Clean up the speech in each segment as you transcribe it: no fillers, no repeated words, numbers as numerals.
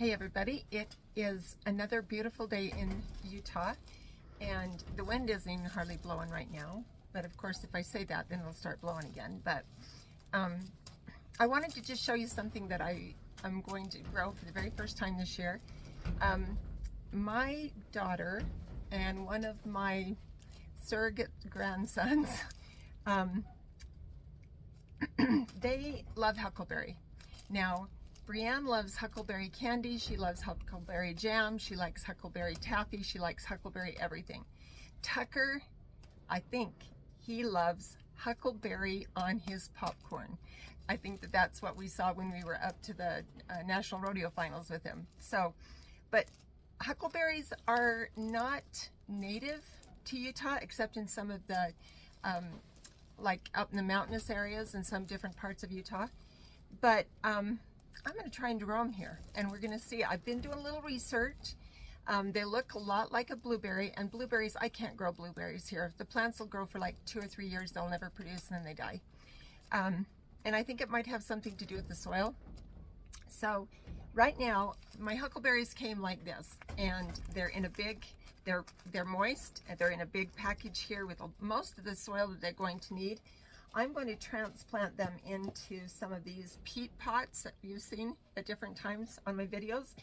Hey everybody, it is another beautiful day in Utah, and the wind isn't even hardly blowing right now, but of course if I say that then it'll start blowing again. But I wanted to just show you something that I'm going to grow for the very first time this year. My daughter and one of my surrogate grandsons, they love huckleberry. Now, Brienne loves huckleberry candy, she loves huckleberry jam, she likes huckleberry taffy, she likes huckleberry everything. Tucker, I think he loves huckleberry on his popcorn. I think that that's what we saw when we were up to the National Rodeo Finals with him. So, but huckleberries are not native to Utah except in some of the, like up in the mountainous areas and some different parts of Utah. But I'm going to try and grow them here, and we're going to see. I've been doing a little research. They look a lot like a blueberry, and blueberries, I can't grow blueberries here. The plants will grow for like 2 or 3 years, they'll never produce, and then they die. And I think it might have something to do with the soil. So right now, my huckleberries came like this, and they're in a big, they're moist, and they're in a big package here with most of the soil that they're going to need. I'm going to transplant them into some of these peat pots that you've seen at different times on my videos.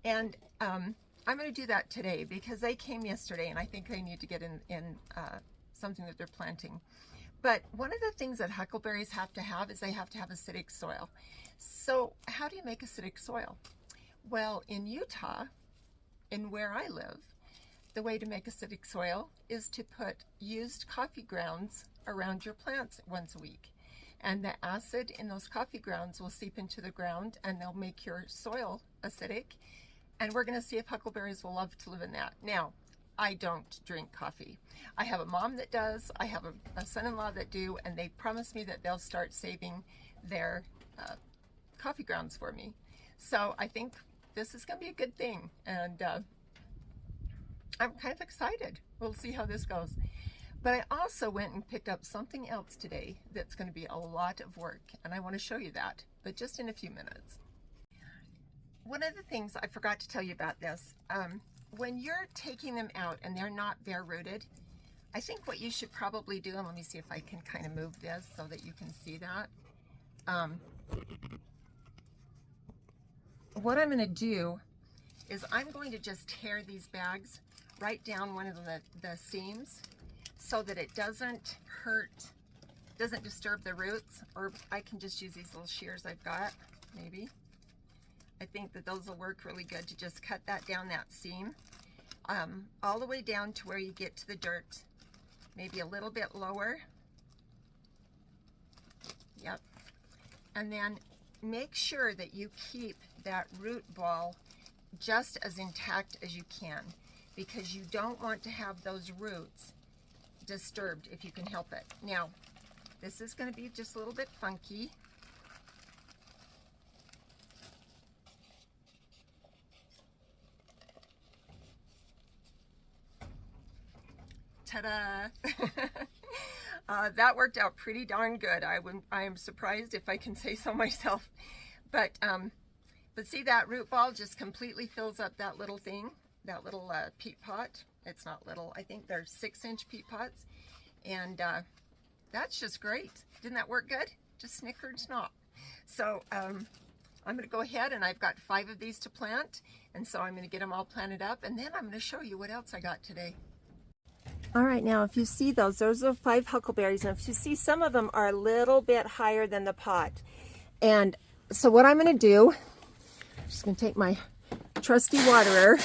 And I'm going to do that today because they came yesterday and I think they need to get in something that they're planting. But one of the things that huckleberries have to have is they have to have acidic soil. So how do you make acidic soil? Well, in Utah, in where I live, the way to make acidic soil is to put used coffee grounds around your plants once a week. And the acid in those coffee grounds will seep into the ground and they'll make your soil acidic. And we're going to see if huckleberries will love to live in that. Now, I don't drink coffee. I have a mom that does, I have a son-in-law that do, and they promised me that they'll start saving their coffee grounds for me. So I think this is going to be a good thing. And I'm kind of excited. We'll see how this goes. But I also went and picked up something else today that's going to be a lot of work, and I want to show you that, but just in a few minutes. One of the things I forgot to tell you about this, when you're taking them out and they're not bare rooted, I think what you should probably do, and let me see if I can kind of move this so that you can see that. What I'm going to do is I'm going to just tear these bags right down one of the seams, so that it doesn't hurt, doesn't disturb the roots. Or I can just use these little shears I've got, maybe. I think that those will work really good to just cut that down, that seam, all the way down to where you get to the dirt, maybe a little bit lower. Yep. And then make sure that you keep that root ball just as intact as you can, because you don't want to have those roots disturbed if you can help it. Now, this is going to be just a little bit funky. Ta-da! That worked out pretty darn good. I am surprised, if I can say so myself. But see, that root ball just completely fills up that little thing, that little peat pot. It's not little, I think they're 6-inch peat pots, and that's just great. Didn't that work good? Just snickered snot. So I'm going to go ahead, and I've got 5 of these to plant, and so I'm going to get them all planted up, and then I'm going to show you what else I got today. All right, now if you see those are 5 huckleberries, and if you see, some of them are a little bit higher than the pot. And so what I'm going to do, I'm just going to take my trusty waterer,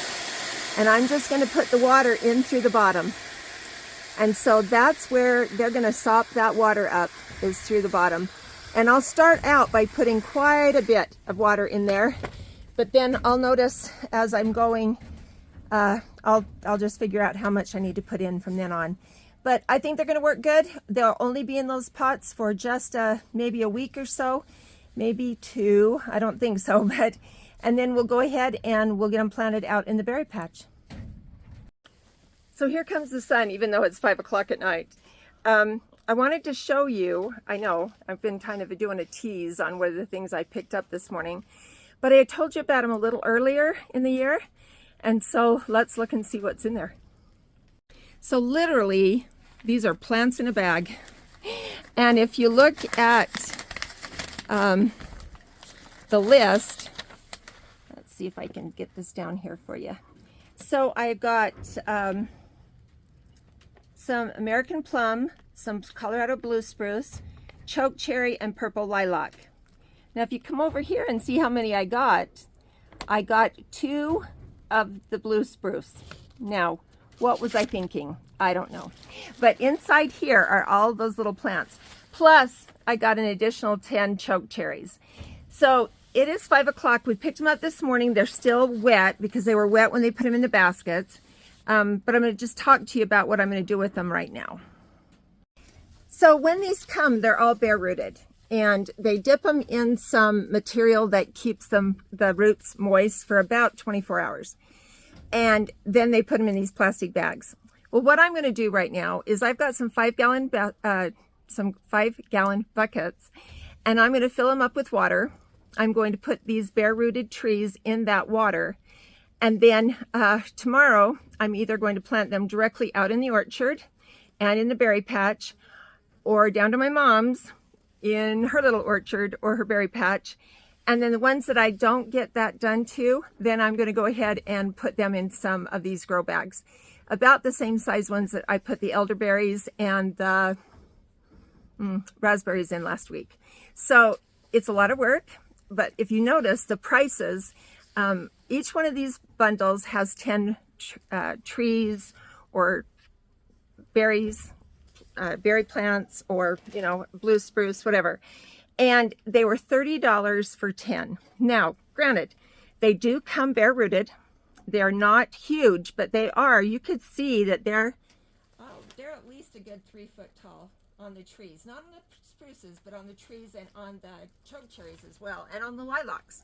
and I'm just going to put the water in through the bottom. And so that's where they're going to sop that water up, is through the bottom. And I'll start out by putting quite a bit of water in there, but then I'll notice as I'm going, I'll just figure out how much I need to put in from then on. But I think they're going to work good. They'll only be in those pots for just maybe a week or so, maybe 2. I don't think so, but and then we'll go ahead and we'll get them planted out in the berry patch. So here comes the sun, even though it's 5 o'clock at night. I wanted to show you, I know I've been kind of doing a tease on one of the things I picked up this morning, But I told you about them a little earlier in the year, and so let's look and see what's in there. So literally, these are plants in a bag. And if you look at the list, let's see if I can get this down here for you. So I got some American plum, some Colorado blue spruce, choke cherry, and purple lilac. Now if you come over here and see how many I got 2 of the blue spruce. Now, what was I thinking? I don't know. But inside here are all those little plants. Plus, I got an additional 10 choke cherries. So it is 5 o'clock. We picked them up this morning. They're still wet because they were wet when they put them in the baskets. But I'm going to just talk to you about what I'm going to do with them right now. So when these come, they're all bare rooted. And they dip them in some material that keeps them, the roots, moist for about 24 hours. And then they put them in these plastic bags. Well, what I'm going to do right now is I've got some 5-gallon buckets, and I'm going to fill them up with water. I'm going to put these bare-rooted trees in that water, and then tomorrow I'm either going to plant them directly out in the orchard and in the berry patch, or down to my mom's in her little orchard or her berry patch. And then the ones that I don't get that done to, then I'm going to go ahead and put them in some of these grow bags. About the same size ones that I put the elderberries and the raspberries in last week. So it's a lot of work, but if you notice the prices, each one of these bundles has 10 trees or berries, berry plants, or, you know, blue spruce, whatever. And they were $30 for 10. Now, granted, they do come bare rooted. They're not huge, but they are. You could see that they're at least a good 3 foot tall on the trees. Not on the spruces, but on the trees and on the choke cherries as well, and on the lilacs.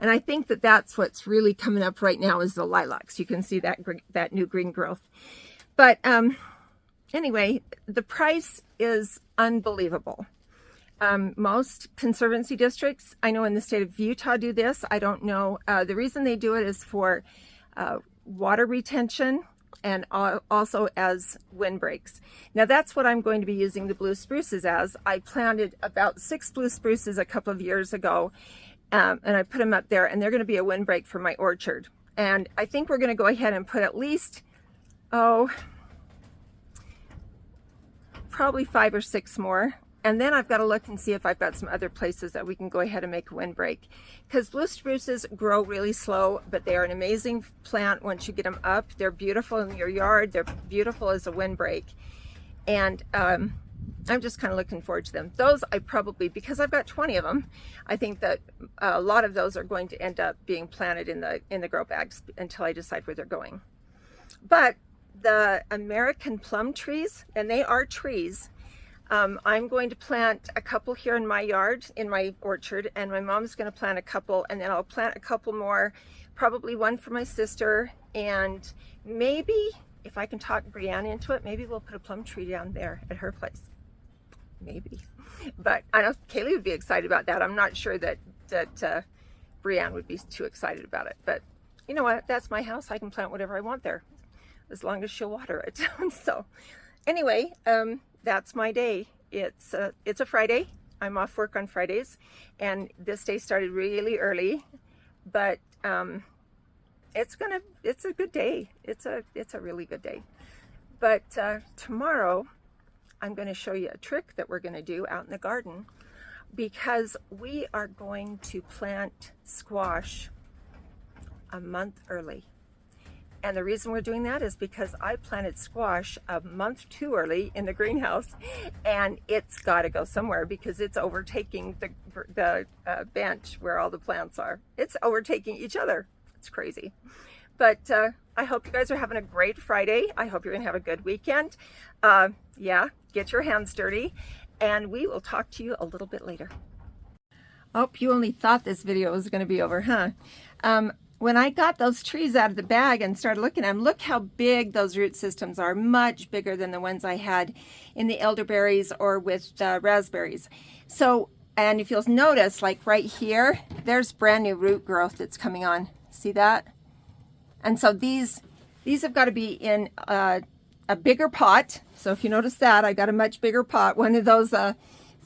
And I think that that's what's really coming up right now is the lilacs. You can see that new green growth. But anyway, the price is unbelievable. Most conservancy districts, I know in the state of Utah, do this. I don't know. The reason they do it is for water retention and also as windbreaks. Now that's what I'm going to be using the blue spruces as. I planted about 6 blue spruces a couple of years ago, and I put them up there, and they're going to be a windbreak for my orchard. And I think we're going to go ahead and put at least, probably 5 or 6 more. And then I've got to look and see if I've got some other places that we can go ahead and make a windbreak. Because blue spruces grow really slow, but they are an amazing plant once you get them up. They're beautiful in your yard. They're beautiful as a windbreak. And I'm just kind of looking forward to them. Those I probably, because I've got 20 of them, I think that a lot of those are going to end up being planted in the grow bags until I decide where they're going. But the American plum trees, and they are trees, I'm going to plant a couple here in my yard, in my orchard, and my mom's going to plant a couple, and then I'll plant a couple more, probably one for my sister, and maybe, if I can talk Brianne into it, maybe we'll put a plum tree down there at her place. Maybe. But I know Kaylee would be excited about that. I'm not sure that Brianne would be too excited about it, but you know what? That's my house. I can plant whatever I want there, as long as she'll water it. So anyway, that's my day. It's a Friday. I'm off work on Fridays, and this day started really early, but it's a good day. It's a really good day. But tomorrow I'm going to show you a trick that we're going to do out in the garden, because we are going to plant squash a month early. And the reason we're doing that is because I planted squash a month too early in the greenhouse, and it's got to go somewhere because it's overtaking the bench where all the plants are. It's overtaking each other. It's crazy. But I hope you guys are having a great Friday. I hope you're going to have a good weekend. Yeah, get your hands dirty, and we will talk to you a little bit later. Oh, you only thought this video was going to be over, huh? When I got those trees out of the bag and started looking at them, look how big those root systems are, much bigger than the ones I had in the elderberries or with the raspberries. So And if you'll notice, like right here, there's brand new root growth that's coming on. See that? And so these have got to be in a bigger pot. So if you notice that, I got a much bigger pot, one of those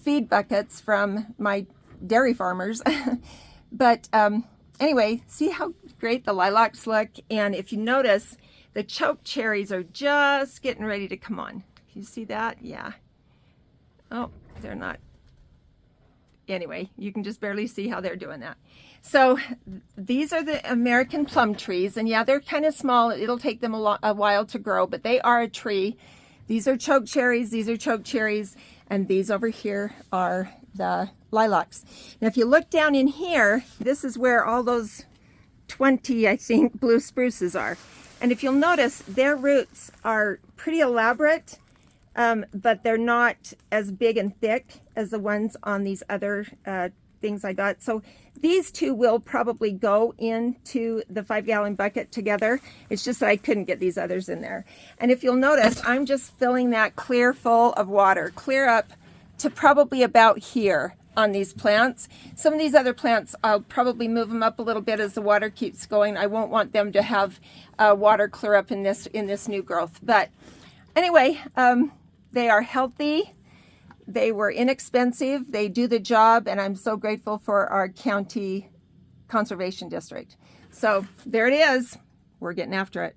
feed buckets from my dairy farmers. But anyway, see how great the lilacs look? And if you notice, the choke cherries are just getting ready to come on. You see that? Yeah. Oh, they're not. Anyway, you can just barely see how they're doing that. So these are the American plum trees, and yeah, they're kind of small. It'll take them a while to grow, but they are a tree. These are choke cherries, these are choke cherries, and these over here are the lilacs. Now, if you look down in here, this is where all those 20, I think, blue spruces are. And if you'll notice, their roots are pretty elaborate, but they're not as big and thick as the ones on these other things I got. So these two will probably go into the 5-gallon bucket together. It's just that I couldn't get these others in there. And if you'll notice, I'm just filling that clear full of water, clear up to probably about here on these plants. Some of these other plants, I'll probably move them up a little bit as the water keeps going. I won't want them to have water clear up in this new growth. But anyway, they are healthy. They were inexpensive. They do the job, and I'm so grateful for our county conservation district. So there it is. We're getting after it.